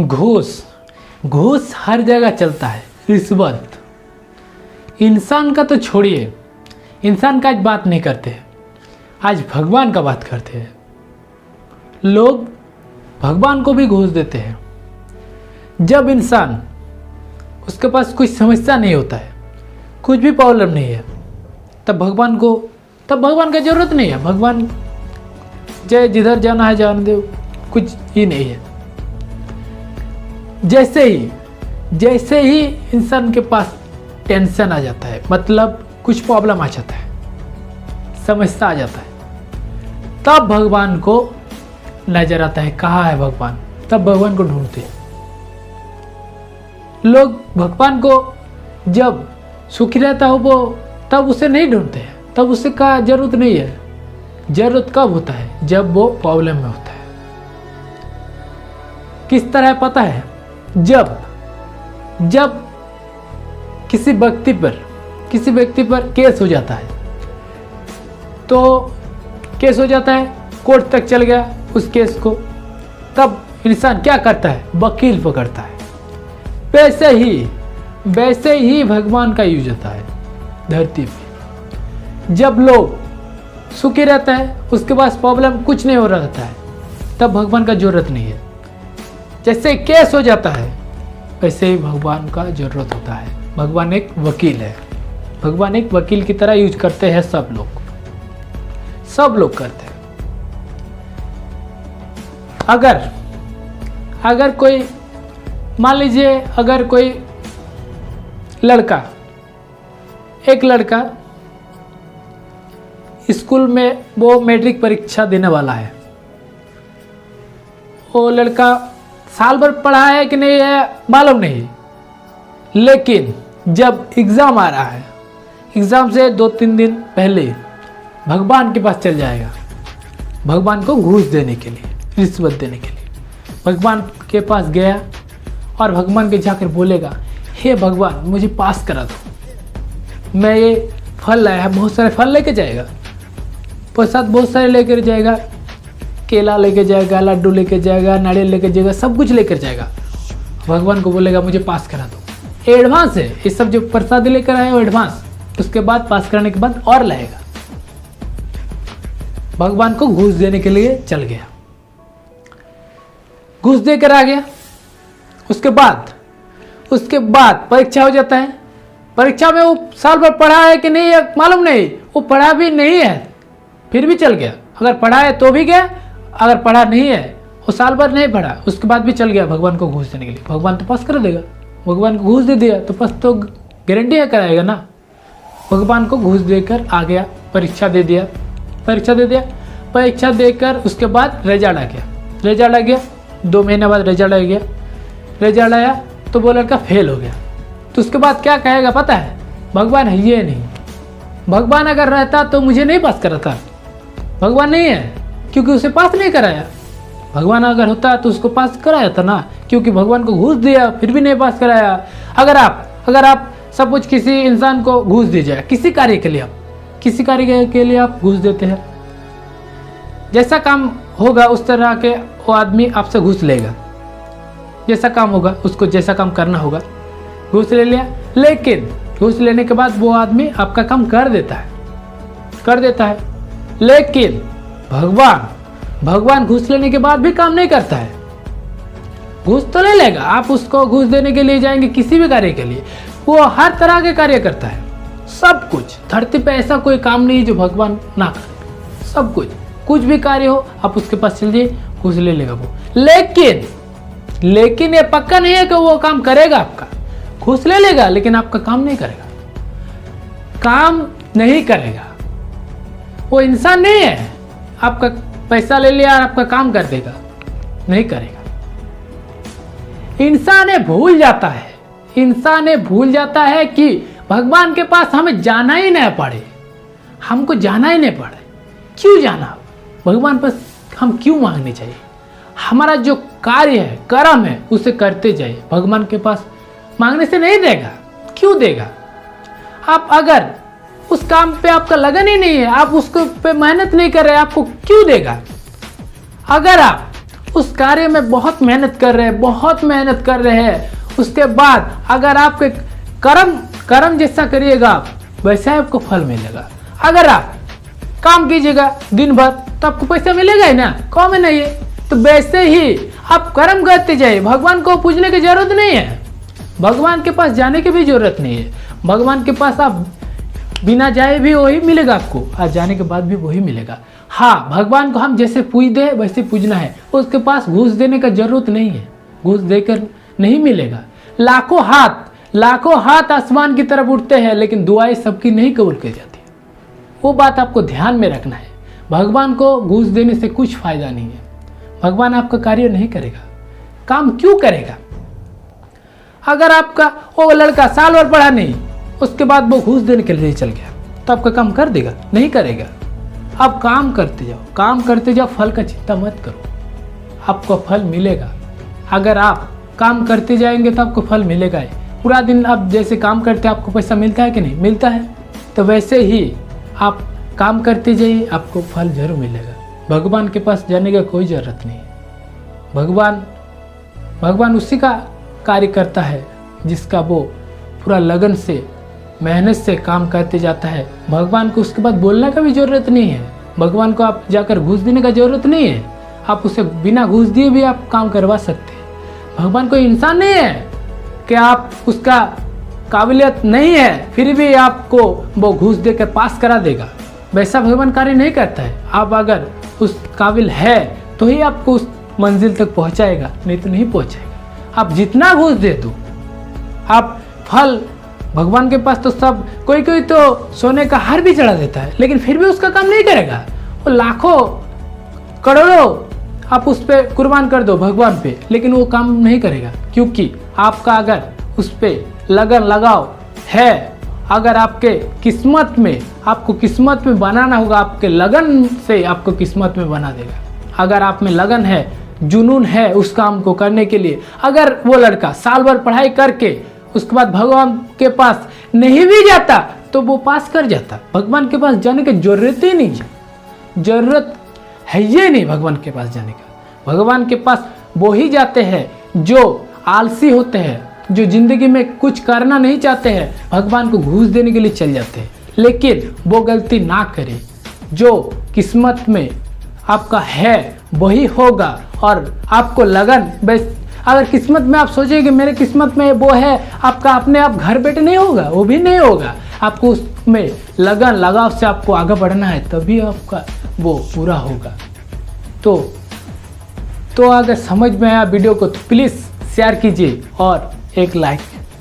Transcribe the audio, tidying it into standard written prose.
घूस घूस हर जगह चलता है। रिश्वत, इंसान का तो छोड़िए, इंसान का आज बात नहीं करते, आज भगवान का बात करते हैं। लोग भगवान को भी घूस देते हैं। जब इंसान उसके पास कोई समस्या नहीं होता है, कुछ भी प्रॉब्लम नहीं है, तब भगवान का जरूरत नहीं है। भगवान जय जिधर जाना है जाने दो, कुछ ही नहीं है। जैसे ही इंसान के पास टेंशन आ जाता है, मतलब कुछ प्रॉब्लम आ जाता है, समस्या आ जाता है, तब भगवान को नजर आता है कहाँ है भगवान। तब भगवान को ढूंढते हैं लोग। भगवान को जब सुखी रहता हो वो, तब उसे नहीं ढूंढते हैं, तब उसे का जरूरत नहीं है। जरूरत कब होता है? जब वो प्रॉब्लम में होता है। किस तरह पता है? जब किसी व्यक्ति पर केस हो जाता है, तो केस हो जाता है, कोर्ट तक चल गया उस केस को, तब इंसान क्या करता है? वकील पकड़ता है। वैसे ही भगवान का यूज होता है धरती पे। जब लोग सुखी रहता है, उसके पास प्रॉब्लम कुछ नहीं हो रहा रहता है, तब भगवान का जरूरत नहीं है। जैसे केस हो जाता है, वैसे ही भगवान का जरूरत होता है। भगवान एक वकील है। भगवान एक वकील की तरह यूज करते हैं सब लोग करते हैं। अगर कोई, मान लीजिए, अगर कोई एक लड़का स्कूल में वो मैट्रिक परीक्षा देने वाला है, वो लड़का साल भर पढ़ा है कि नहीं है मालूम नहीं, लेकिन जब एग्ज़ाम आ रहा है, एग्ज़ाम से 2-3 दिन पहले भगवान के पास चल जाएगा, भगवान को घूस देने के लिए, रिश्वत देने के लिए। भगवान के पास गया और भगवान के जाकर बोलेगा, हे भगवान मुझे पास करा दो, मैं ये फल लाया है। बहुत सारे फल लेके जाएगा, प्रसाद बहुत सारे लेकर जाएगा, केला लेके जाएगा, लड्डू लेके जाएगा, नारियल लेके जाएगा, सब कुछ लेकर जाएगा। भगवान को बोलेगा मुझे पास करा दो। एडवांस है ये सब, जो प्रसाद लेकर आए वो एडवांस, उसके बाद पास कराने के बाद और लाएगा। भगवान को घूस देने के लिए चल गया, घूस देकर आ गया। उसके बाद परीक्षा हो जाता है। परीक्षा में वो साल भर पढ़ा है कि नहीं है मालूम नहीं, वो पढ़ा भी नहीं है फिर भी चल गया। अगर पढ़ा है तो भी गया, अगर पढ़ा नहीं है, वो साल भर नहीं पढ़ा, उसके बाद भी चल गया भगवान को घूस देने के लिए। भगवान तो पास कर देगा, भगवान को घूस दे दिया तो पास तो गारंटी है कराएगा ना। भगवान को घूस देकर आ गया, परीक्षा दे दिया। परीक्षा देकर उसके बाद रिजल्ट आ गया। 2 महीने बाद रिजल्ट आ गया। रिजल्ट आया तो वो लड़का फेल हो गया। तो उसके बाद क्या कहेगा पता है? भगवान है ये नहीं। भगवान अगर रहता तो मुझे नहीं पास कराता। भगवान नहीं है क्योंकि उसे पास नहीं कराया। भगवान अगर होता तो उसको पास कराया था ना, क्योंकि भगवान को घूस दिया फिर भी नहीं पास कराया। अगर आप सब कुछ किसी इंसान को घूस दी जाए, किसी कार्य के लिए आप घूस देते हैं, जैसा काम होगा उस तरह के वो आदमी आपसे घूस लेगा। जैसा काम होगा उसको, जैसा काम करना होगा, घूस ले लिया। लेकिन घूस लेने के बाद वो आदमी आपका काम कर देता है। लेकिन भगवान घूस लेने के बाद भी काम नहीं करता है। घूस तो ले लेगा, आप उसको घूस देने के लिए जाएंगे किसी भी कार्य के लिए, वो हर तरह के कार्य करता है। सब कुछ धरती पे ऐसा कोई काम नहीं है जो भगवान ना करे। सब कुछ भी कार्य हो आप उसके पास चल जाइए, घूस ले लेगा वो। लेकिन ये पक्का नहीं है कि वो काम करेगा आपका। घूस ले लेगा लेकिन आपका काम नहीं करेगा। वो इंसान नहीं है, आपका पैसा ले लिया और आपका काम कर देगा, नहीं करेगा। इंसान ये भूल जाता है कि भगवान के पास हमें जाना ही नहीं पड़े, हमको जाना ही नहीं पड़े। क्यों जाना? भगवान पास हम क्यों मांगने चाहिए? हमारा जो कार्य है, कर्म है, उसे करते जाइए। भगवान के पास मांगने से नहीं देगा। क्यों देगा? आप अगर उस काम पे आपका लगन ही नहीं है, आप उसको पे मेहनत नहीं कर रहे, आपको क्यों देगा? अगर आप उस कार्य में बहुत मेहनत कर रहे हैं, बहुत मेहनत कर रहे हैं। उसके बाद अगर आपके कर्म जैसा करिएगा आप, वैसा आपको फल मिलेगा। अगर आप काम कीजिएगा दिन भर तो आपको पैसा मिलेगा ही ना, कम है ना ये। तो वैसे ही आप कर्म करते जाइए, भगवान को पूजने की जरूरत नहीं है, भगवान के पास जाने की भी जरूरत नहीं है। भगवान के पास आप बिना जाए भी वही मिलेगा आपको, और जाने के बाद भी वही मिलेगा। हाँ, भगवान को हम जैसे पूज दे वैसे पूजना है, उसके पास घूस देने का जरूरत नहीं है, घूस देकर नहीं मिलेगा। लाखों हाथ आसमान की तरफ उठते हैं, लेकिन दुआएं सबकी नहीं कबूल की जाती। वो बात आपको ध्यान में रखना है। भगवान को घूस देने से कुछ फायदा नहीं है, भगवान आपका कार्य नहीं करेगा। काम क्यों करेगा? अगर आपका वो लड़का साल भर पढ़ा नहीं, उसके बाद वो घूस देने के लिए चल गया, तो आपका काम कर देगा? नहीं करेगा। आप काम करते जाओ, फल का चिंता मत करो, आपको फल मिलेगा। अगर आप काम करते जाएंगे तो आपको फल मिलेगा ही। पूरा दिन आप जैसे काम करते हैं, आपको पैसा मिलता है कि नहीं? मिलता है। तो वैसे ही आप काम करते जाइए, आपको फल जरूर मिलेगा। भगवान के पास जाने का कोई ज़रूरत नहीं है। भगवान उसी का कार्य करता है जिसका वो पूरा लगन से, मेहनत से काम करते जाता है। भगवान को उसके बाद बोलने का भी ज़रूरत नहीं है। भगवान को आप जाकर घूस देने का ज़रूरत नहीं है। आप उसे बिना घूस दिए भी आप काम करवा सकते हैं। भगवान कोई इंसान नहीं है कि आप उसका काबिलियत नहीं है फिर भी आपको वो घूस देकर पास करा देगा। वैसा भगवान कार्य नहीं करता है। आप अगर उस काबिल है तो ही आपको उस मंजिल तक पहुंचाएगा, नहीं तो नहीं पहुंचाएगा। आप जितना घूस दे दो, आप फल भगवान के पास तो सब, कोई तो सोने का हार भी चढ़ा देता है, लेकिन फिर भी उसका काम नहीं करेगा। वो लाखों करोड़ों आप उस पर कुर्बान कर दो भगवान पे, लेकिन वो काम नहीं करेगा, क्योंकि आपका अगर उस पर लगन लगाव है, अगर आपके किस्मत में, आपको किस्मत में बनाना होगा, आपके लगन से आपको किस्मत में बना देगा। अगर आप में लगन है, जुनून है उस काम को करने के लिए, अगर वो लड़का साल भर पढ़ाई करके उसके बाद भगवान के पास नहीं भी जाता तो वो पास कर जाता। भगवान के पास जाने की जरूरत ही नहीं है, जरूरत है ये नहीं भगवान के पास जाने का। भगवान के पास वो ही जाते हैं जो आलसी होते हैं, जो जिंदगी में कुछ करना नहीं चाहते हैं, भगवान को घूस देने के लिए चल जाते हैं। लेकिन वो गलती ना करें। जो किस्मत में आपका है वही होगा, और आपको लगन, बस अगर किस्मत में आप सोचें कि मेरे किस्मत में वो है, आपका अपने आप घर बैठे नहीं होगा, वो भी नहीं होगा। आपको उसमें लगन लगाव से आपको आगे बढ़ना है, तभी आपका वो पूरा होगा। तो अगर समझ में आया वीडियो को तो प्लीज़ शेयर कीजिए और एक लाइक